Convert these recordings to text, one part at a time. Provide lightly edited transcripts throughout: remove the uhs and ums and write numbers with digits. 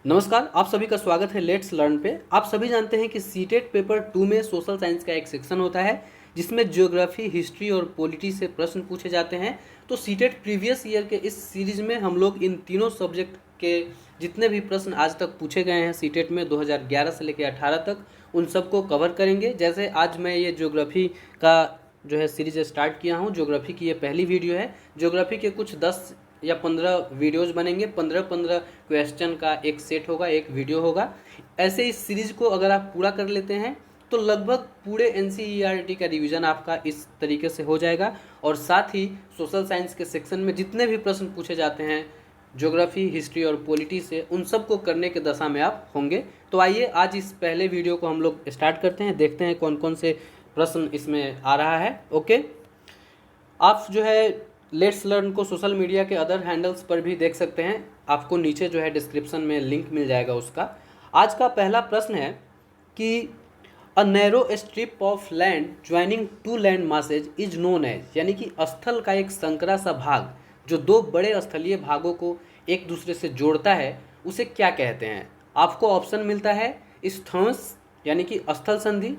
नमस्कार, आप सभी का स्वागत है लेट्स लर्न पे। आप सभी जानते हैं कि सीटेट पेपर 2 में सोशल साइंस का एक सेक्शन होता है जिसमें ज्योग्राफी, हिस्ट्री और पॉलिटी से प्रश्न पूछे जाते हैं। तो सीटेट प्रीवियस ईयर के इस सीरीज में हम लोग इन तीनों सब्जेक्ट के जितने भी प्रश्न आज तक पूछे गए हैं सीटेट में 2011 से लेकर 18 तक, उन सबको कवर करेंगे। जैसे आज मैं ये ज्योग्राफी का जो है सीरीज स्टार्ट किया हूँ। ज्योग्राफी की ये पहली वीडियो है। ज्योग्राफी के कुछ 10 या 15 वीडियोज़ बनेंगे, 15-15 क्वेश्चन का एक सेट होगा, एक वीडियो होगा। ऐसे इस सीरीज को अगर आप पूरा कर लेते हैं तो लगभग पूरे NCERT का रिवीजन आपका इस तरीके से हो जाएगा। और साथ ही सोशल साइंस के सेक्शन में जितने भी प्रश्न पूछे जाते हैं ज्योग्राफी, हिस्ट्री और पॉलिटी से, उन सब को करने के दशा में आप होंगे। तो आइए आज इस पहले वीडियो को हम लोग स्टार्ट करते हैं, देखते हैं कौन कौन से प्रश्न इसमें आ रहा है। ओके, आप जो है लेट्स लर्न को सोशल मीडिया के अदर हैंडल्स पर भी देख सकते हैं। आपको नीचे जो है डिस्क्रिप्शन में लिंक मिल जाएगा उसका। आज का पहला प्रश्न है कि a narrow strip of land joining two land masses is known as, यानी कि स्थल का एक संकरा सा भाग जो दो बड़े स्थलीय भागों को एक दूसरे से जोड़ता है, उसे क्या कहते हैं। आपको ऑप्शन मिलता है स्थॉस यानी कि स्थल संधि,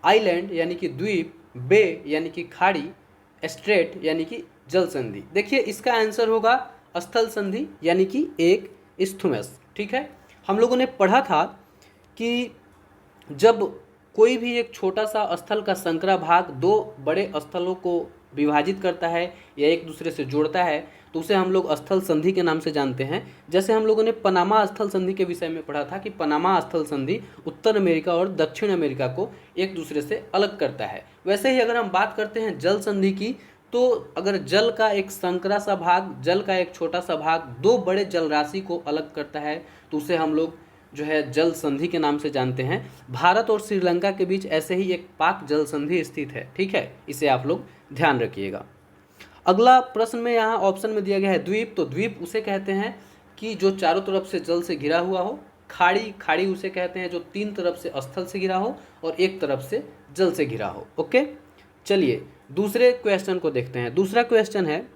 आइलैंड यानी कि द्वीप, बे यानी कि खाड़ी, स्ट्रेट यानी कि जल संधि। देखिए इसका आंसर होगा स्थल संधि यानी कि एक इस्थुमस। ठीक है, हम लोगों ने पढ़ा था कि जब कोई भी एक छोटा सा स्थल का संकरा भाग दो बड़े स्थलों को विभाजित करता है या एक दूसरे से जोड़ता है तो उसे हम लोग स्थल संधि के नाम से जानते हैं। जैसे हम लोगों ने पनामा स्थल संधि के विषय में पढ़ा था कि पनामा स्थल संधि उत्तर अमेरिका और दक्षिण अमेरिका को एक दूसरे से अलग करता है। वैसे ही अगर हम बात करते हैं जल संधि की, तो अगर जल का एक संकरा सा भाग, जल का एक छोटा सा भाग दो बड़े जल राशि को अलग करता है तो उसे हम लोग जो है जल संधि के नाम से जानते हैं। भारत और श्रीलंका के बीच ऐसे ही एक पाक जल संधि स्थित है। ठीक है, इसे आप लोग ध्यान रखिएगा। अगला प्रश्न में यहाँ ऑप्शन में दिया गया है द्वीप। तो द्वीप उसे कहते हैं कि जो चारों तरफ से जल से घिरा हुआ हो। खाड़ी, खाड़ी उसे कहते हैं जो तीन तरफ से स्थल से घिरा हो और एक तरफ से जल से घिरा हो। ओके, चलिए दूसरे क्वेश्चन को देखते हैं। दूसरा क्वेश्चन है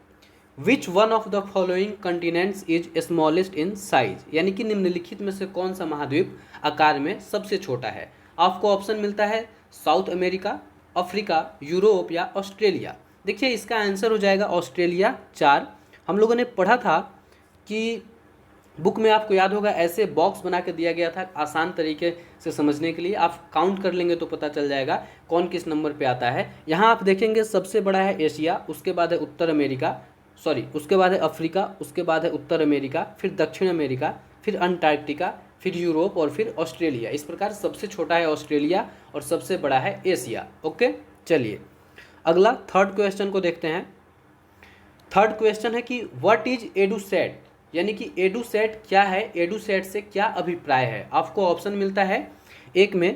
which one of the following continents is smallest in size, यानी कि निम्नलिखित में से कौन सा महाद्वीप आकार में सबसे छोटा है। आपको ऑप्शन मिलता है साउथ अमेरिका, अफ्रीका, यूरोप या ऑस्ट्रेलिया। देखिए इसका आंसर हो जाएगा ऑस्ट्रेलिया। 4 हम लोगों ने पढ़ा था कि बुक में आपको याद होगा ऐसे बॉक्स बना के दिया गया था आसान तरीके से समझने के लिए। आप काउंट कर लेंगे तो पता चल जाएगा कौन किस नंबर पे आता है। यहाँ आप देखेंगे सबसे बड़ा है एशिया, उसके बाद है उत्तर अमेरिका, उसके बाद है अफ्रीका, उसके बाद है उत्तर अमेरिका, फिर दक्षिण अमेरिका, फिर अंटार्कटिका, फिर यूरोप और फिर ऑस्ट्रेलिया। इस प्रकार सबसे छोटा है ऑस्ट्रेलिया और सबसे बड़ा है एशिया। ओके, चलिए अगला थर्ड क्वेश्चन को देखते हैं। थर्ड क्वेश्चन है कि व्हाट इज एडुसेट, यानी कि एडुसेट क्या है, एडुसेट से क्या अभिप्राय है। आपको ऑप्शन मिलता है एक में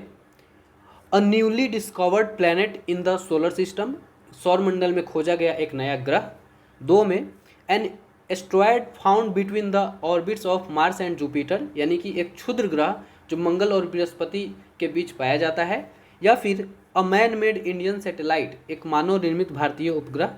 a newly discovered planet in the solar system, सौर मंडल में खोजा गया एक नया ग्रह। 2 में an asteroid found between the orbits of Mars and Jupiter, यानी कि एक क्षुद्र ग्रह जो मंगल और बृहस्पति के बीच पाया जाता है। या फिर a man made Indian satellite, एक मानव निर्मित भारतीय उपग्रह।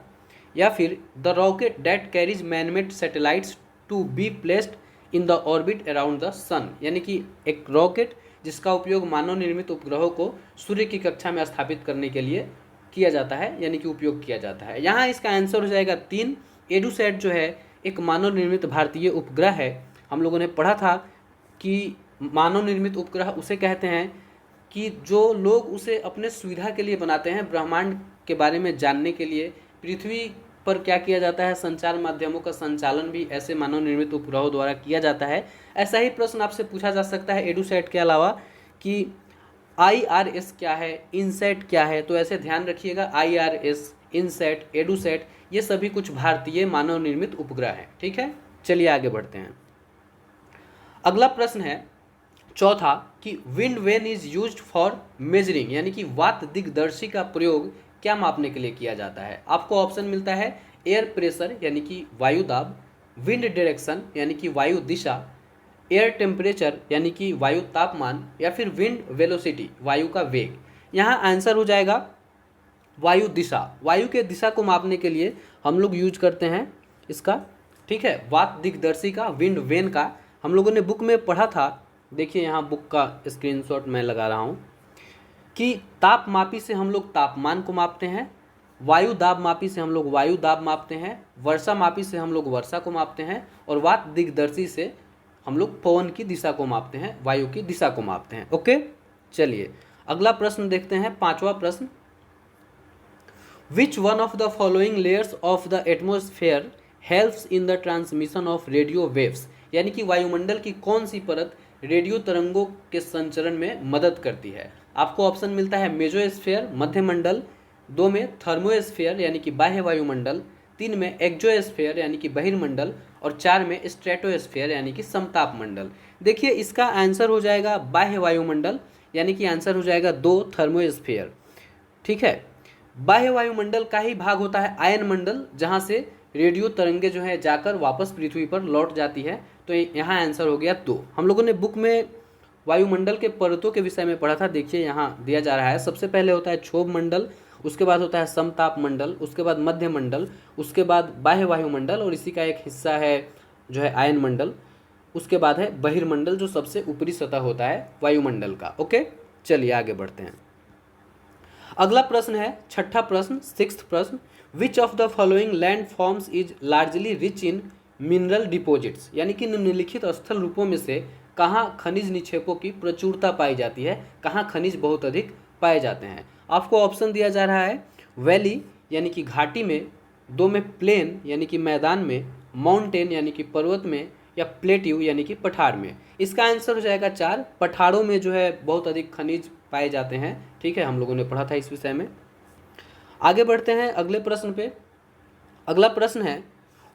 या फिर the rocket that carries man made satellites to be placed in the orbit around the sun, यानी कि एक रॉकेट जिसका उपयोग मानव निर्मित उपग्रहों को सूर्य की कक्षा में स्थापित करने के लिए किया जाता है, यानी कि उपयोग किया जाता है। यहाँ इसका आंसर हो जाएगा 3। एडुसेट जो है एक मानव निर्मित भारतीय उपग्रह है। हम लोगों ने पढ़ा था कि मानव निर्मित उपग्रह उसे कहते हैं कि जो लोग उसे अपने सुविधा के लिए बनाते हैं, ब्रह्मांड के बारे में जानने के लिए। पृथ्वी पर क्या किया जाता है, संचार माध्यमों का संचालन भी ऐसे मानव निर्मित उपग्रहों द्वारा किया जाता है। ऐसा ही प्रश्न आपसे पूछा जा सकता है एडुसेट के अलावा कि IRS क्या है, इनसेट क्या है। तो ऐसे ध्यान रखिएगा IRS, इनसेट, एडुसेट ये सभी कुछ भारतीय मानव निर्मित उपग्रह हैं। ठीक है, चलिए आगे बढ़ते हैं। अगला प्रश्न है चौथा कि wind vane is used for measuring, यानी कि वात दिग्दर्शी का प्रयोग क्या मापने के लिए किया जाता है। आपको ऑप्शन मिलता है एयर प्रेशर यानी कि वायु दाब, विंड डायरेक्शन यानी कि वायु दिशा, एयर टेम्परेचर यानी कि वायु तापमान, या फिर विंड वेलोसिटी वायु का वेग। यहाँ आंसर हो जाएगा वायु दिशा। वायु के दिशा को मापने के लिए हम लोग यूज करते हैं इसका, ठीक है, वात दिग्दर्शी का, विंड वेन का हम लोगों ने बुक में पढ़ा था, देखिए यहाँ बुक का स्क्रीनशॉट मैं लगा रहा हूँ, कि तापमापी से हम लोग तापमान को मापते हैं, वायु दाब मापी से हम लोग वायु दाब मापते हैं, वर्षा मापी से हम लोग वर्षा को मापते हैं, और वात दिग्दर्शी से हम लोग पवन की दिशा को मापते हैं, वायु की दिशा को मापते हैं। ओके, चलिए अगला प्रश्न देखते हैं, 5वां प्रश्न। Which one of the following layers of the atmosphere helps in the transmission of radio waves, यानी कि वायुमंडल की कौन सी परत रेडियो तरंगों के संचरण में मदद करती है। आपको ऑप्शन मिलता है मेजोस्फेयर मध्यमंडल, 2 में थर्मोस्फेयर यानी कि बाह्य वायुमंडल, 3 में एक्जोस्फेयर यानी कि बहिर्मंडल, और 4 में स्ट्रेटोस्फेयर यानी कि समताप मंडल। देखिए इसका आंसर हो जाएगा बाह्य वायुमंडल, यानी कि आंसर हो जाएगा 2 थर्मोस्फेयर। ठीक है, बाह्य वायुमंडल का ही भाग होता है आयन मंडल, जहाँ से रेडियो तरंगे जो है जाकर वापस पृथ्वी पर लौट जाती है। तो यहाँ आंसर हो गया 2। हम लोगों ने बुक में वायुमंडल के परतों के विषय में पढ़ा था, देखिए यहाँ दिया जा रहा है। सबसे पहले होता है क्षोभ मंडल, उसके बाद होता है समताप मंडल, उसके बाद मध्य मंडल, उसके बाद बाह्य वायुमंडल, और इसी का एक हिस्सा है जो है आयन मंडल, उसके बाद है बहिर्मंडल जो सबसे ऊपरी सतह होता है वायुमंडल का। ओके, चलिए आगे बढ़ते हैं। अगला प्रश्न है 6ठा प्रश्न, 6th प्रश्न। विच of the following land forms is largely rich in mineral deposits, यानी कि निम्नलिखित स्थल रूपों में से कहाँ खनिज निक्षेपों की प्रचुरता पाई जाती है, कहाँ खनिज बहुत अधिक पाए जाते हैं। आपको ऑप्शन दिया जा रहा है वैली यानी कि घाटी में, 2 में प्लेन यानी कि मैदान में, माउंटेन यानी कि पर्वत में, या प्लेट्यू यानी कि पठार में। इसका आंसर हो जाएगा 4, पठारों में जो है बहुत अधिक खनिज पाए जाते हैं। ठीक है, हम लोगों ने पढ़ा था इस विषय में। आगे बढ़ते हैं अगले प्रश्न पे। अगला प्रश्न है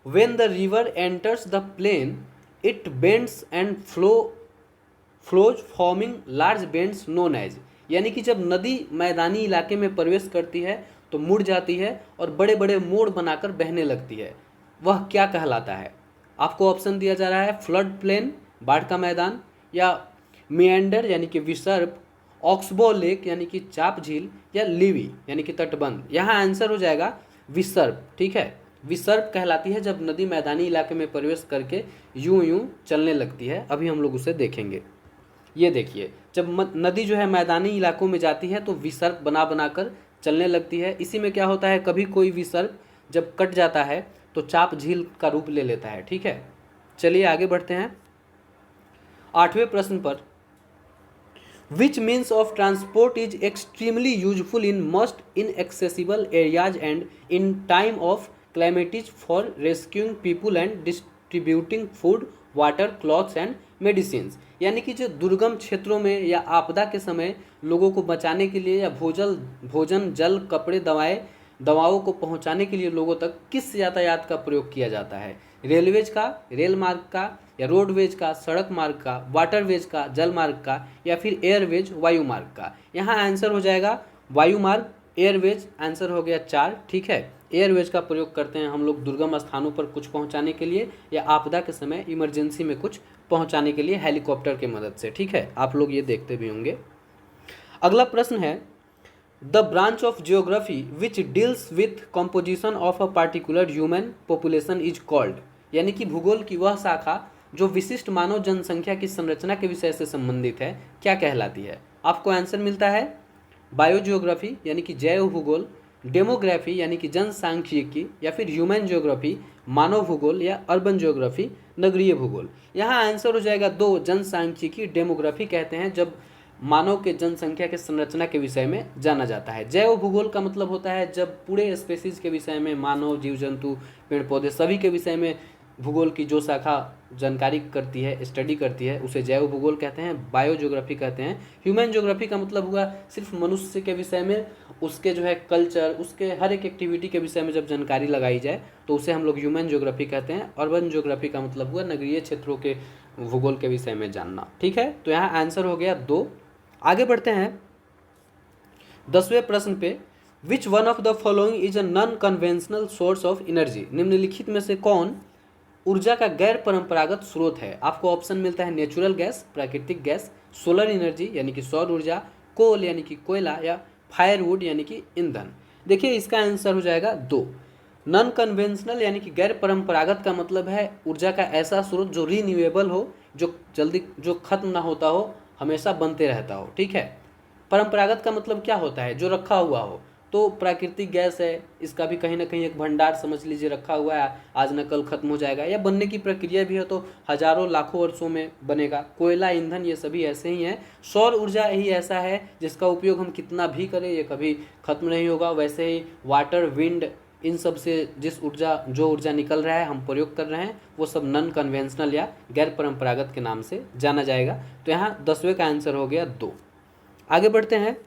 when the river enters the plain it bends and flows forming large bends known as, यानी कि जब नदी मैदानी इलाके में प्रवेश करती है तो मुड़ जाती है और बड़े बड़े मोड़ बनाकर बहने लगती है, वह क्या कहलाता है। आपको ऑप्शन दिया जा रहा है फ्लड प्लेन बाढ़ का मैदान, या मिएंडर यानी कि विसर्प, ऑक्सबो लेक यानी कि चाप झील, या लीवी यानी कि तटबंध। यहाँ आंसर हो जाएगा विसर्प। ठीक है, विसर्प कहलाती है जब नदी मैदानी इलाके में प्रवेश करके यूं यूं चलने लगती है। अभी हम लोग उसे देखेंगे। ये देखिए, जब नदी जो है मैदानी इलाकों में जाती है तो विसर्प बना बनाकर चलने लगती है। इसी में क्या होता है, कभी कोई विसर्प जब कट जाता है तो चाप झील का रूप ले लेता है। ठीक है, चलिए आगे बढ़ते हैं 8वें प्रश्न पर। Which means of transport is extremely useful in most inaccessible areas and in time of calamities for rescuing people and distributing food water clothes and medicines, यानी कि जो दुर्गम क्षेत्रों में या आपदा के समय लोगों को बचाने के लिए या भोजन जल कपड़े दवाओं को पहुंचाने के लिए लोगों तक किस यातायात का प्रयोग किया जाता है। रेलवेज का, रेल मार्ग का, या रोडवेज का, सड़क मार्ग का, वाटरवेज का, जल मार्ग का, या फिर एयरवेज वायु मार्ग का। यहाँ आंसर हो जाएगा वायु मार्ग, एयरवेज आंसर हो गया 4। ठीक है, एयरवेज का प्रयोग करते हैं हम लोग दुर्गम स्थानों पर कुछ पहुंचाने के लिए या आपदा के समय इमरजेंसी में कुछ पहुंचाने के लिए हेलीकॉप्टर की मदद से। ठीक है, आप लोग ये देखते भी होंगे। अगला प्रश्न है the branch of geography which deals with composition of a particular human population is called, यानी कि भूगोल की वह शाखा जो विशिष्ट मानव जनसंख्या की संरचना के विषय से संबंधित है, क्या कहलाती है। आपको आंसर मिलता है बायोजियोग्राफी यानी कि जैव भूगोल, डेमोग्राफी यानी कि जनसांख्यिकी, या फिर ह्यूमन जियोग्राफी मानव भूगोल, या अर्बन जियोग्राफी नगरीय भूगोल। यहाँ आंसर हो जाएगा 2 जनसांख्यिकी। डेमोग्राफी कहते हैं जब मानव के जनसंख्या के संरचना के विषय में जाना जाता है। जैव भूगोल का मतलब होता है जब पूरे स्पेसीज के विषय में, मानव, जीव जंतु, पेड़ पौधे सभी के विषय में भूगोल की जो शाखा जानकारी करती है, स्टडी करती है, उसे जैव भूगोल कहते हैं। बायोजियोग्राफी कहते हैं। ह्यूमन जियोग्राफी का मतलब हुआ सिर्फ मनुष्य के विषय में, उसके जो है कल्चर, उसके हर एक एक्टिविटी के विषय में जब जानकारी लगाई जाए तो उसे हम लोग ह्यूमन जियोग्राफी कहते हैं। अर्बन जियोग्राफी का मतलब हुआ नगरीय क्षेत्रों के भूगोल के विषय में जानना। ठीक है, तो यहाँ आंसर हो गया 2। आगे बढ़ते हैं 10वें प्रश्न पे। Which one of the following is a non conventional source of energy, निम्नलिखित में से कौन ऊर्जा का गैर परंपरागत स्रोत है। आपको ऑप्शन मिलता है नेचुरल गैस, प्राकृतिक गैस, सोलर एनर्जी यानी कि सौर ऊर्जा, कोल यानी कि कोयला, या फायरवुड यानी कि ईंधन। देखिए इसका आंसर हो जाएगा 2। नॉन कन्वेंशनल यानी कि गैर परंपरागत का मतलब है ऊर्जा का ऐसा स्रोत जो रीन्यूएबल हो, जो खत्म ना होता हो, हमेशा बनते रहता हो, ठीक है। परंपरागत का मतलब क्या होता है, जो रखा हुआ हो। तो प्राकृतिक गैस है, इसका भी कहीं ना कहीं एक भंडार समझ लीजिए रखा हुआ है, आज न कल खत्म हो जाएगा, या बनने की प्रक्रिया भी है तो हजारों लाखों वर्षों में बनेगा। कोयला, ईंधन, ये सभी ऐसे ही हैं। सौर ऊर्जा ही ऐसा है जिसका उपयोग हम कितना भी करें ये कभी खत्म नहीं होगा। वैसे ही वाटर, विंड, इन सब से जो ऊर्जा निकल रहा है, हम प्रयोग कर रहे हैं, वो सब नॉन कन्वेंशनल या गैर परंपरागत के नाम से जाना जाएगा। तो यहाँ 10वें का आंसर हो गया 2। आगे बढ़ते हैं।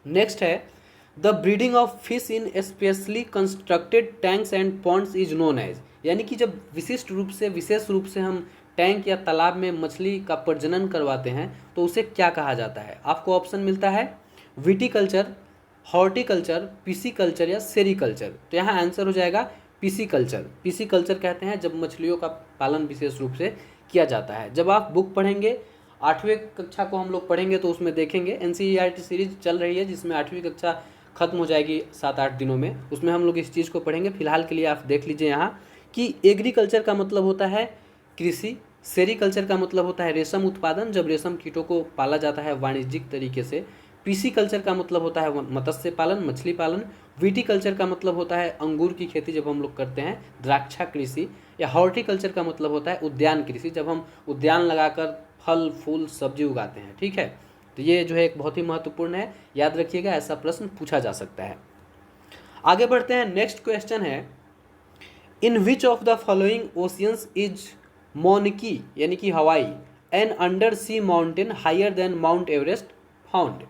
नेक्स्ट है the breeding of fish in specially constructed tanks and ponds is known as, यानी कि जब विशेष रूप से हम टैंक या तालाब में मछली का प्रजनन करवाते हैं तो उसे क्या कहा जाता है। आपको ऑप्शन मिलता है विटीकल्चर, हॉर्टिकल्चर, पीसीकल्चर या सेरीकल्चर। तो यहाँ आंसर हो जाएगा पीसीकल्चर। पीसीकल्चर कहते हैं जब मछलियों का पालन विशेष रूप से किया जाता है। जब आप बुक पढ़ेंगे, 8वीं कक्षा को हम लोग पढ़ेंगे तो उसमें देखेंगे, एनसीईआरटी सीरीज चल रही है जिसमें 8वीं कक्षा खत्म हो जाएगी 7-8 दिनों में, उसमें हम लोग इस चीज़ को पढ़ेंगे। फिलहाल के लिए आप देख लीजिए यहाँ कि एग्रीकल्चर का मतलब होता है कृषि, सेरीकल्चर का मतलब होता है रेशम उत्पादन, जब रेशम कीटों को पाला जाता है वाणिज्यिक तरीके से। पीसीकल्चर का मतलब होता है मत्स्य पालन, मछली पालन। विटीकल्चर का मतलब होता है अंगूर की खेती जब हम लोग करते हैं, द्राक्षा कृषि। या हॉर्टिकल्चर का मतलब होता है उद्यान कृषि, जब हम उद्यान लगाकर फल फूल सब्जी उगाते हैं, ठीक है। तो ये जो है एक बहुत ही महत्वपूर्ण है, याद रखिएगा, ऐसा प्रश्न पूछा जा सकता है। आगे बढ़ते हैं। नेक्स्ट क्वेश्चन है in which of the following oceans is Mauna Kea, यानी कि Hawaii, an under sea mountain higher than Mount Everest found,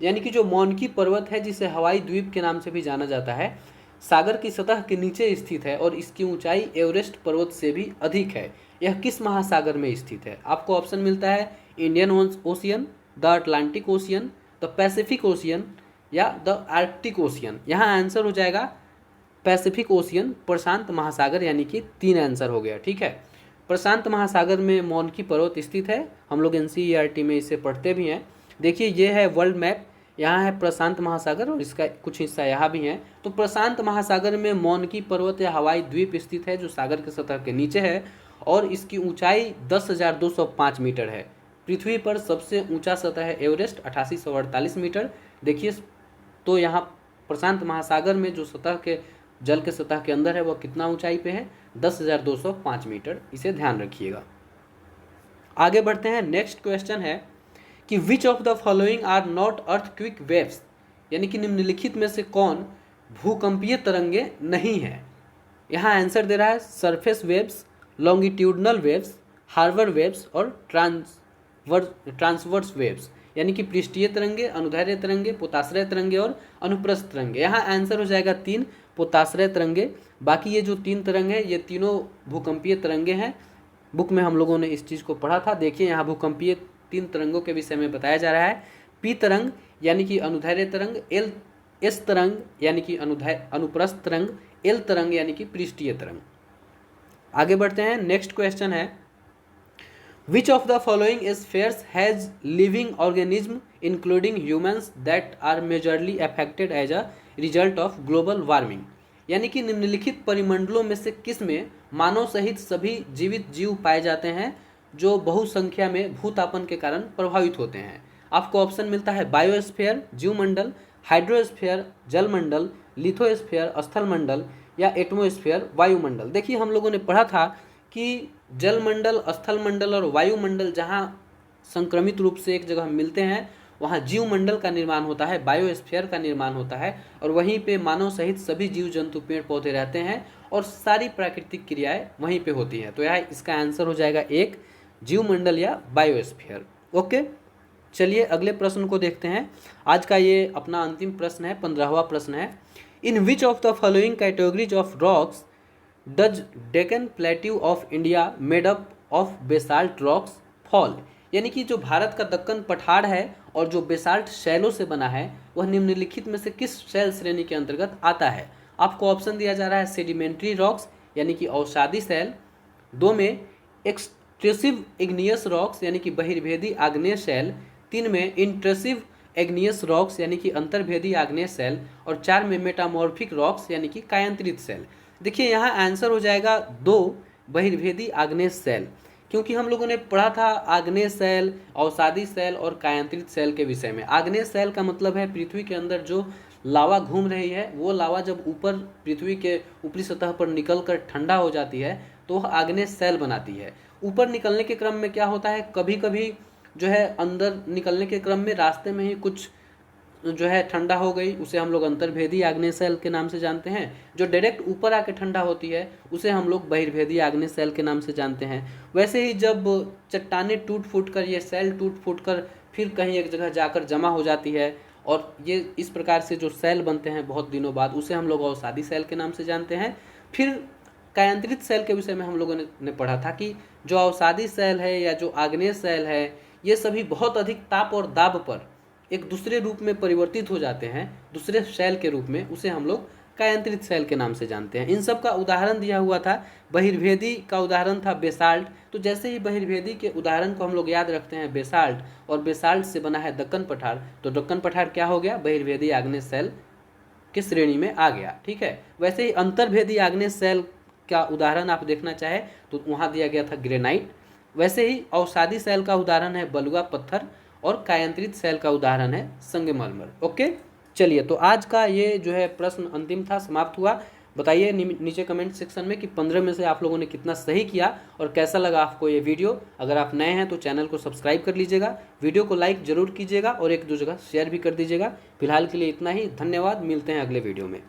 यानी कि जो मोनकी पर्वत है जिसे हवाई द्वीप के नाम से भी जाना जाता है, सागर की सतह के नीचे स्थित है और इसकी ऊंचाई एवरेस्ट पर्वत से भी अधिक है। यह किस महासागर में स्थित है। आपको ऑप्शन मिलता है Indian ocean, the Atlantic ocean, the Pacific ocean या द आर्कटिक ओशियन। यहाँ आंसर हो जाएगा पैसिफिक ओशियन, प्रशांत महासागर, यानी कि 3 आंसर हो गया, ठीक है। प्रशांत महासागर में मोनकी पर्वत स्थित है, हम लोग एनसीईआरटी में इसे पढ़ते भी हैं। देखिए ये है वर्ल्ड मैप, यहाँ है प्रशांत महासागर और इसका कुछ हिस्सा यहाँ भी है। तो प्रशांत महासागर में मोनकी पर्वत या हवाई द्वीप स्थित है जो सागर के सतह के नीचे है और इसकी ऊंचाई 10,205 मीटर है। पृथ्वी पर सबसे ऊंचा सतह है एवरेस्ट 8848 मीटर। देखिए तो यहाँ प्रशांत महासागर में जो जल के सतह के अंदर है वह कितना ऊंचाई पे है, 10,205 मीटर, इसे ध्यान रखिएगा। आगे बढ़ते हैं। नेक्स्ट क्वेश्चन है कि which of the following are not earthquake waves, यानी कि निम्नलिखित में से कौन भूकंपीय तरंगे नहीं है। यहाँ आंसर दे रहा है surface waves, longitudinal waves, harbour waves और ट्रांसवर्स वेव्स, यानी कि पृष्ठीय तरंगे, अनुदैर्ध्य तरंगे, पोताश्रय तरंगे और अनुप्रस्थ तरंगे। यहाँ आंसर हो जाएगा 3 पोताश्रय तरंगे। बाकी ये जो 3 तरंग है ये तीनों भूकंपीय तरंगे हैं। बुक में हम लोगों ने इस चीज़ को पढ़ा था। देखिए यहाँ भूकंपीय 3 तरंगों के विषय में बताया जा रहा है। पी तरंग यानी कि अनुदैर्ध्य तरंग, एस तरंग यानी कि अनुप्रस्थ तरंग, एल तरंग यानी कि पृष्ठीय तरंग। आगे बढ़ते हैं। नेक्स्ट क्वेश्चन है which of the following spheres has living organism including humans that are majorly affected as a result of global warming, यानी कि निम्नलिखित परिमंडलों में से किस में मानव सहित सभी जीवित जीव पाए जाते हैं जो बहुसंख्या में भूतापन के कारण प्रभावित होते हैं। आपको ऑप्शन मिलता है बायोस्फीयर जीवमंडल, हाइड्रोस्फीयर जलमंडल, लिथोस्फीयर स्थलमंडल या एटमोस्फीयर वायुमंडल। देखिए हम लोगों ने पढ़ा था कि जलमंडल, स्थलमंडल और वायुमंडल जहाँ संक्रमित रूप से एक जगह मिलते हैं वहाँ जीवमंडल का निर्माण होता है, बायोस्फीयर का निर्माण होता है और वहीं पे मानव सहित सभी जीव जंतु पेड़ पौधे रहते हैं और सारी प्राकृतिक क्रियाएं वहीं पे होती हैं। तो यह इसका आंसर हो जाएगा 1 जीवमंडल या बायोस्फीयर। ओके, चलिए अगले प्रश्न को देखते हैं। आज का ये अपना अंतिम प्रश्न है, 15वां प्रश्न है। In which of the following categories of rocks does Deccan plateau of India made up of basalt rocks fall, यानी कि जो भारत का दक्कन पठार है और जो बेसाल्ट शैलों से बना है वह निम्नलिखित में से किस शैल श्रेणी के अंतर्गत आता है। आपको ऑप्शन दिया जा रहा है सेडिमेंट्री रॉक्स यानी कि अवसादी शैल, 2 में एक्सट्रेसिव इग्नियस रॉक्स यानी कि बहिर्भेदी आग्नेय शैल, 3 में इंट्रेसिव एग्नियस रॉक्स यानी कि अंतर्भेदी आग्नेय शैल और 4 में मेटामॉर्फिक रॉक्स यानी कि कायांतरित शैल। देखिए यहाँ आंसर हो जाएगा 2 बहिर्भेदी आग्नेय शैल। क्योंकि हम लोगों ने पढ़ा था आग्नेय सेल, अवसादी सेल और कायांतरित सेल के विषय में। आग्नेय सेल का मतलब है पृथ्वी के अंदर जो लावा घूम रही है, वो लावा जब ऊपर पृथ्वी के ऊपरी सतह पर निकल कर ठंडा हो जाती है तो वह आग्नेय सेल बनाती है। ऊपर निकलने के क्रम में क्या होता है, कभी कभी जो है अंदर निकलने के क्रम में रास्ते में ही कुछ जो है ठंडा हो गई, उसे हम लोग अंतर्भेदी आग्नेय सेल के नाम से जानते हैं। जो डायरेक्ट ऊपर आके ठंडा होती है उसे हम लोग बहिर्भेदी आग्नेय सेल के नाम से जानते हैं। वैसे ही जब चट्टानें टूट फूट कर, ये सेल टूट फूट कर फिर कहीं एक जगह जाकर जमा हो जाती है और ये इस प्रकार से जो सेल बनते हैं बहुत दिनों बाद, उसे हम लोग अवसादी सेल के नाम से जानते हैं। फिर कायांतरित सेल के विषय में हम लोगों ने पढ़ा था कि जो अवसादी सेल है या जो आग्नेय सेल है, ये सभी बहुत अधिक ताप और दाब पर एक दूसरे रूप में परिवर्तित हो जाते हैं, दूसरे सेल के रूप में, उसे हम लोग कायांतरित सेल के नाम से जानते हैं। इन सब का उदाहरण दिया हुआ था। बहिर्भेदी का उदाहरण था बेसाल्ट। तो जैसे ही बहिर्भेदी के उदाहरण को हम लोग याद रखते हैं बेसाल्ट, और बेसाल्ट से बना है दक्कन पठार, तो दक्कन पठार क्या हो गया, बहिर्भेदी आग्नेय सेल की श्रेणी में आ गया। ठीक है। वैसे ही अंतर्भेदी आग्नेय सेल का उदाहरण आप देखना चाहे तो वहाँ दिया गया था ग्रेनाइट। वैसे ही अवसादी सेल का उदाहरण है बलुआ पत्थर और कायांतरित सेल का उदाहरण है संगमरमर। ओके, चलिए, तो आज का ये जो है प्रश्न अंतिम था, समाप्त हुआ। बताइए नीचे कमेंट सेक्शन में कि 15 में से आप लोगों ने कितना सही किया और कैसा लगा आपको ये वीडियो। अगर आप नए हैं तो चैनल को सब्सक्राइब कर लीजिएगा, वीडियो को लाइक जरूर कीजिएगा और एक दो जगह शेयर भी कर दीजिएगा। फिलहाल के लिए इतना ही, धन्यवाद, मिलते हैं अगले वीडियो में।